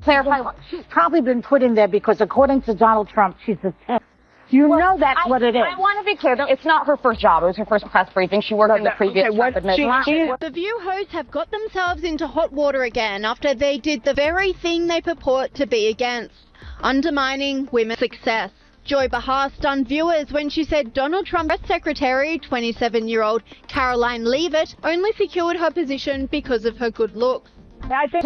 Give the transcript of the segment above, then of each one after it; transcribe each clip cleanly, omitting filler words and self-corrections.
clarify. She's probably been put in there because, according to Donald Trump, she's a 10. You know that's what it is. I want to be clear, though. It's not her first job. It was her first press briefing. She worked in the previous The View hosts have got themselves into hot water again after they did the very thing they purport to be against, undermining women's success. Joy Behar stunned viewers when she said Donald Trump's press secretary, 27-year-old Karoline Leavitt, only secured her position because of her good looks. I think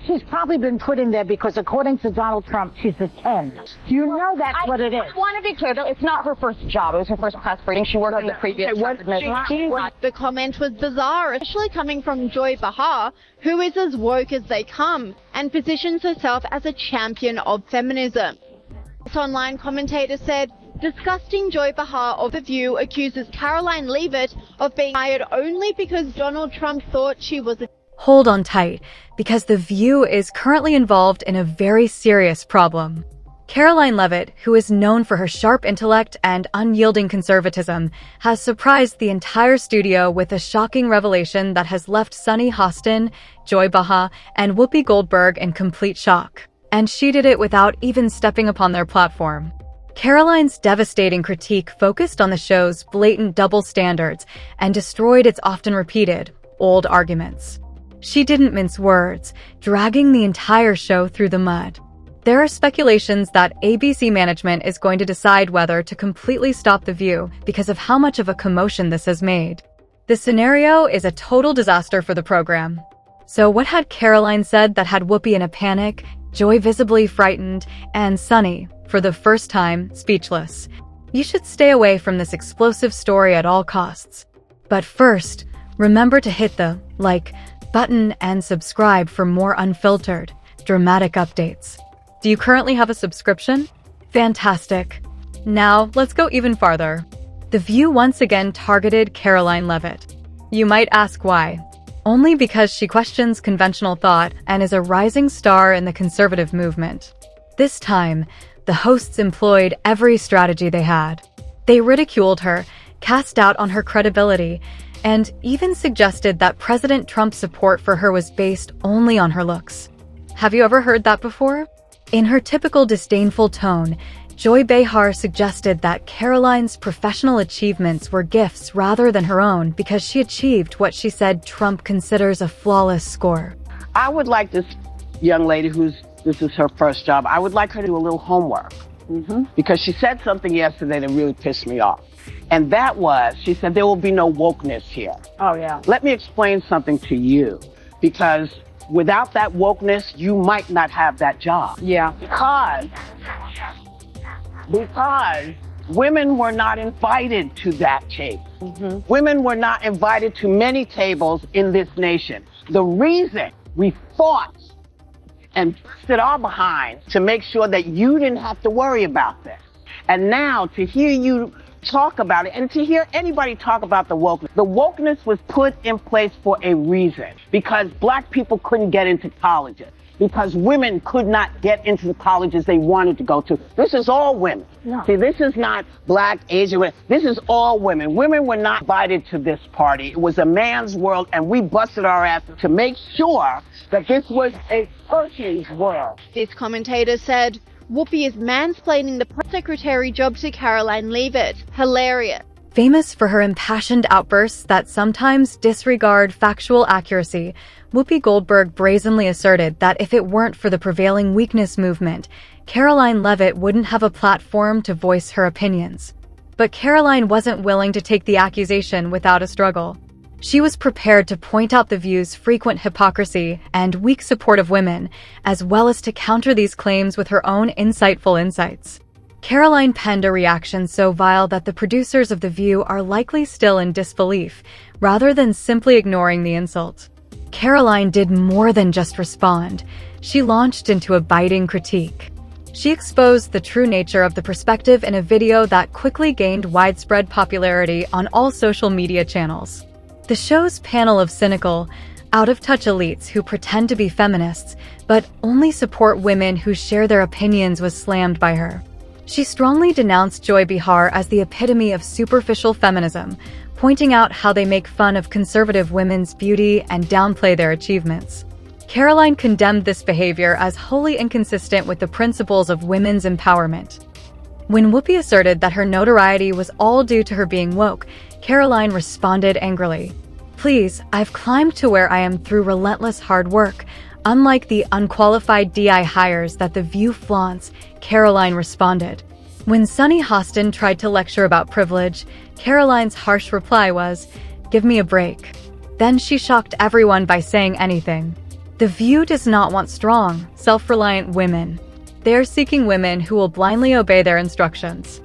she's probably been put in there because, according to Donald Trump, she's a 10. You know that's what it is. I want to be clear, though. It's not her first job. It was her first press briefing. She worked in the previous administration. The comment was bizarre, especially coming from Joy Behar, who is as woke as they come and positions herself as a champion of feminism. This online commentator said, disgusting Joy Behar of The View accuses Karoline Leavitt of being hired only because Donald Trump thought she was a... Hold on tight, because The View is currently involved in a very serious problem. Karoline Leavitt, who is known for her sharp intellect and unyielding conservatism, has surprised the entire studio with a shocking revelation that has left Sunny Hostin, Joy Behar, and Whoopi Goldberg in complete shock. And she did it without even stepping upon their platform. Karoline's devastating critique focused on the show's blatant double standards and destroyed its often repeated, old arguments. She didn't mince words, dragging the entire show through the mud. There are speculations that ABC management is going to decide whether to completely stop The View because of how much of a commotion this has made. The scenario is a total disaster for the program. So what had Karoline said that had Whoopi in a panic, Joy visibly frightened, and Sunny, for the first time, speechless? You should stay away from this explosive story at all costs. But first, remember to hit the like button and subscribe for more unfiltered, dramatic updates. Do you currently have a subscription? Fantastic. Now, let's go even farther. The View once again targeted Karoline Leavitt. You might ask why. Only because she questions conventional thought and is a rising star in the conservative movement. This time, the hosts employed every strategy they had. They ridiculed her, cast doubt on her credibility, and even suggested that President Trump's support for her was based only on her looks. Have you ever heard that before? In her typical disdainful tone, Joy Behar suggested that Karoline's professional achievements were gifts rather than her own because she achieved what she said Trump considers a flawless score. I would like this young lady this is her first job, I would like her to do a little homework. Because she said something yesterday that really pissed me off. And that was, she said, there will be no wokeness here. Oh, yeah. Let me explain something to you, because without that wokeness, you might not have that job. Yeah. Because women were not invited to that table. Women were not invited to many tables in this nation. The reason we fought and stood our behinds to make sure that you didn't have to worry about this. And now to hear you talk about it and to hear anybody talk about the wokeness was put in place for a reason, because black people couldn't get into colleges, because women could not get into the colleges they wanted to go to. This is all women. No. See, this is not black, Asian women. This is all women. Women were not invited to this party. It was a man's world, and we busted our asses to make sure that this was a person's world. This commentator said, Whoopi is mansplaining the press secretary job to Karoline Leavitt. Hilarious. Famous for her impassioned outbursts that sometimes disregard factual accuracy, Whoopi Goldberg brazenly asserted that if it weren't for the prevailing weakness movement, Karoline Leavitt wouldn't have a platform to voice her opinions. But Karoline wasn't willing to take the accusation without a struggle. She was prepared to point out The View's frequent hypocrisy and weak support of women, as well as to counter these claims with her own insightful insights. Karoline penned a reaction so vile that the producers of The View are likely still in disbelief, rather than simply ignoring the insult. Karoline did more than just respond. She launched into a biting critique. She exposed the true nature of the perspective in a video that quickly gained widespread popularity on all social media channels. The show's panel of cynical, out-of-touch elites who pretend to be feminists, but only support women who share their opinions was slammed by her. She strongly denounced Joy Behar as the epitome of superficial feminism, pointing out how they make fun of conservative women's beauty and downplay their achievements. Karoline condemned this behavior as wholly inconsistent with the principles of women's empowerment. When Whoopi asserted that her notoriety was all due to her being woke, Karoline responded angrily. "Please, I've climbed to where I am through relentless hard work, unlike the unqualified DI hires that The View flaunts," Karoline responded. When Sunny Hostin tried to lecture about privilege, Karoline's harsh reply was, "Give me a break." Then she shocked everyone by saying anything. The View does not want strong, self-reliant women. They are seeking women who will blindly obey their instructions.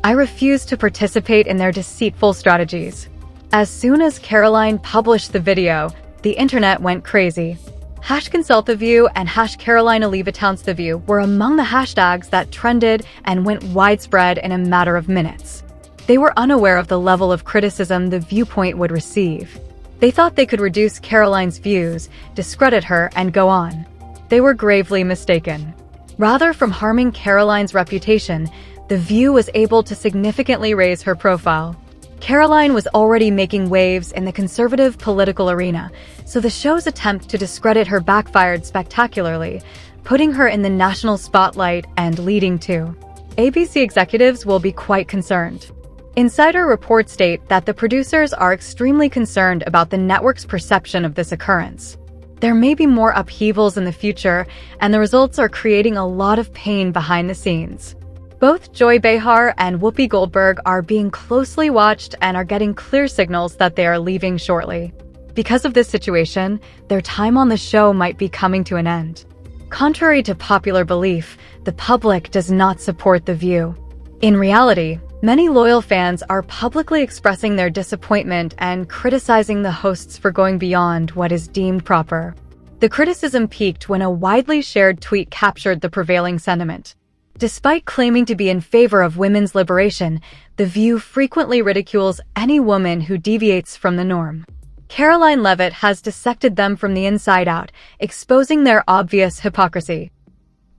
I refuse to participate in their deceitful strategies. As soon as Karoline published the video, the internet went crazy. #ConsultTheView and #Karoline Leavitt The View were among the hashtags that trended and went widespread in a matter of minutes. They were unaware of the level of criticism the viewpoint would receive. They thought they could reduce Karoline's views, discredit her, and go on. They were gravely mistaken. Rather from harming Karoline's reputation, The View was able to significantly raise her profile. Karoline was already making waves in the conservative political arena, so the show's attempt to discredit her backfired spectacularly, putting her in the national spotlight and leading to ABC executives will be quite concerned. Insider reports state that the producers are extremely concerned about the network's perception of this occurrence. There may be more upheavals in the future, and the results are creating a lot of pain behind the scenes. Both Joy Behar and Whoopi Goldberg are being closely watched and are getting clear signals that they are leaving shortly. Because of this situation, their time on the show might be coming to an end. Contrary to popular belief, the public does not support The View. In reality, many loyal fans are publicly expressing their disappointment and criticizing the hosts for going beyond what is deemed proper. The criticism peaked when a widely shared tweet captured the prevailing sentiment. Despite claiming to be in favor of women's liberation, The View frequently ridicules any woman who deviates from the norm. Karoline Leavitt has dissected them from the inside out, exposing their obvious hypocrisy.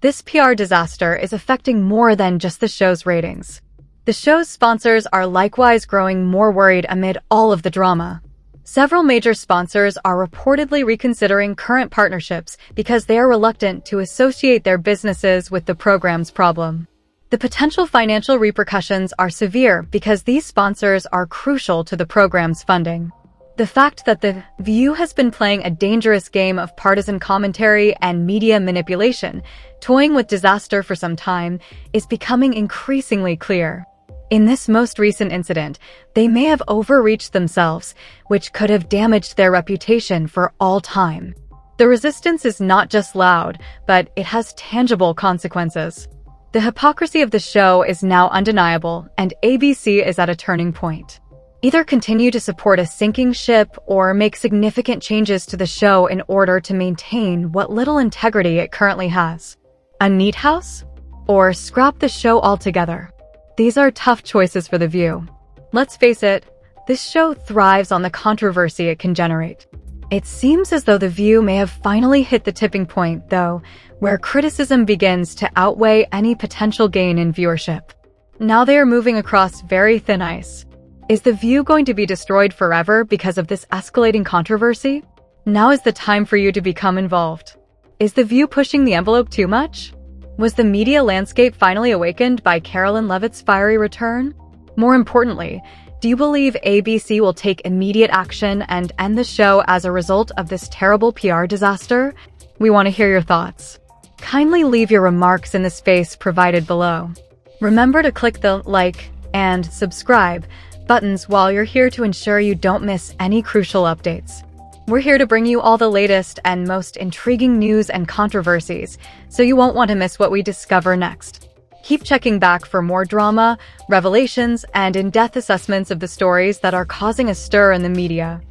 This PR disaster is affecting more than just the show's ratings. The show's sponsors are likewise growing more worried amid all of the drama. Several major sponsors are reportedly reconsidering current partnerships because they are reluctant to associate their businesses with the program's problem. The potential financial repercussions are severe because these sponsors are crucial to the program's funding. The fact that The View has been playing a dangerous game of partisan commentary and media manipulation, toying with disaster for some time, is becoming increasingly clear. In this most recent incident, they may have overreached themselves, which could have damaged their reputation for all time. The resistance is not just loud, but it has tangible consequences. The hypocrisy of the show is now undeniable, and ABC is at a turning point. Either continue to support a sinking ship or make significant changes to the show in order to maintain what little integrity it currently has. A neat house? Or scrap the show altogether? These are tough choices for The View. Let's face it, this show thrives on the controversy it can generate. It seems as though The View may have finally hit the tipping point, though, where criticism begins to outweigh any potential gain in viewership. Now they are moving across very thin ice. Is The View going to be destroyed forever because of this escalating controversy? Now is the time for you to become involved. Is The View pushing the envelope too much? Was the media landscape finally awakened by Karoline Leavitt's fiery return? More importantly, do you believe ABC will take immediate action and end the show as a result of this terrible PR disaster? We want to hear your thoughts. Kindly leave your remarks in the space provided below. Remember to click the like and subscribe buttons while you're here to ensure you don't miss any crucial updates. We're here to bring you all the latest and most intriguing news and controversies, so you won't want to miss what we discover next. Keep checking back for more drama, revelations, and in-depth assessments of the stories that are causing a stir in the media.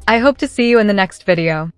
I hope to see you in the next video.